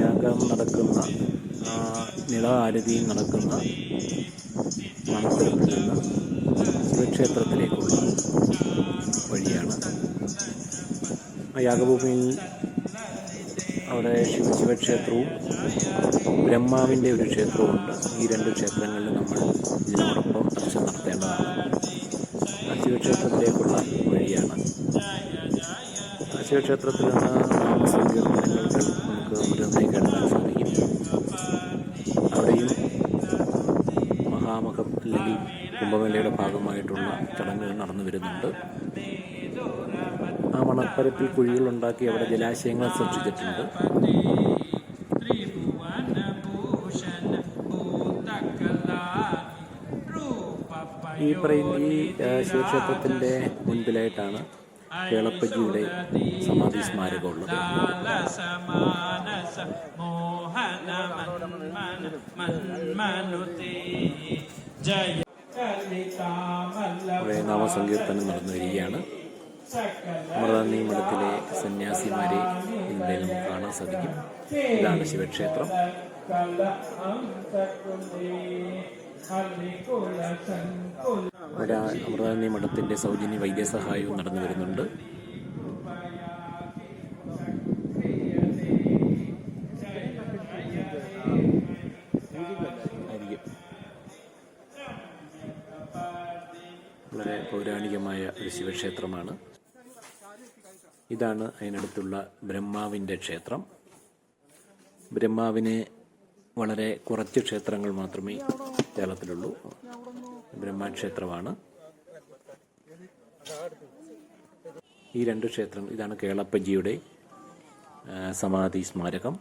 യാഗം നടക്കുന്ന നിള ആരതിയും നടക്കുന്ന മണപ്പുരപ്പിൽ നിന്ന് ശിവക്ഷേത്രത്തിലേക്കുള്ള വഴിയാണ്. യാഗഭൂമിയിൽ അവിടെ ശിവക്ഷേത്രവും ബ്രഹ്മാവിൻ്റെ ഒരു ക്ഷേത്രവുമുണ്ട്. ഈ രണ്ട് ക്ഷേത്രങ്ങളിൽ നമ്മൾ ഇതിനോടൊപ്പം ദർശനം നടത്തേണ്ടതാണ്. ശിവക്ഷേത്രത്തിലേക്കുള്ള വഴിയാണ്. ശിവക്ഷേത്രത്തിൽ നിന്ന് നാമസങ്കീർത്തനങ്ങൾ നമുക്ക് മൃതമായി കേൾക്കാൻ സാധിക്കും. അവിടെയും മഹാമകം അല്ലെങ്കിൽ കുംഭമേളയുടെ ഭാഗമായിട്ടുള്ള ചടങ്ങുകൾ നടന്നു വരുന്നുണ്ട്. ആ മണപ്പരപ്പിൽ കുഴികളുണ്ടാക്കി അവിടെ ജലാശയങ്ങൾ സൃഷ്ടിച്ചിട്ടുണ്ട്. ഈ ശിവക്ഷേത്രത്തിൻ്റെ മുൻപിലായിട്ടാണ് കേളപ്പജിയുടെ സമാധി സ്മാരകമുള്ളത്. അവിടെ നാമസങ്കീർത്തനം നടന്നു വരികയാണ്. അമൃതാനന്ദി മഠത്തിലെ സന്യാസിമാരെ ഇവിടെ നമുക്ക് കാണാൻ സാധിക്കും. ഇതാണ് ശിവക്ഷേത്രം. അവിടെ അമൃതാനന്ദി മഠത്തിൻ്റെ സൗജന്യ വൈദ്യസഹായവും നടന്നു വരുന്നുണ്ട്. വളരെ പൗരാണികമായ ഒരു ശിവക്ഷേത്രമാണ്. ഇതാണ് അതിനടുത്തുള്ള ബ്രഹ്മാവിൻ്റെ ക്ഷേത്രം. ബ്രഹ്മാവിന് വളരെ കുറച്ച് ക്ഷേത്രങ്ങൾ മാത്രമേ കേരളത്തിലുള്ളൂ. ബ്രഹ്മക്ഷേത്രമാണ്. ഈ രണ്ട് ക്ഷേത്രങ്ങൾ, ഇതാണ് കേളപ്പജിയുടെ സമാധി സ്മാരകം.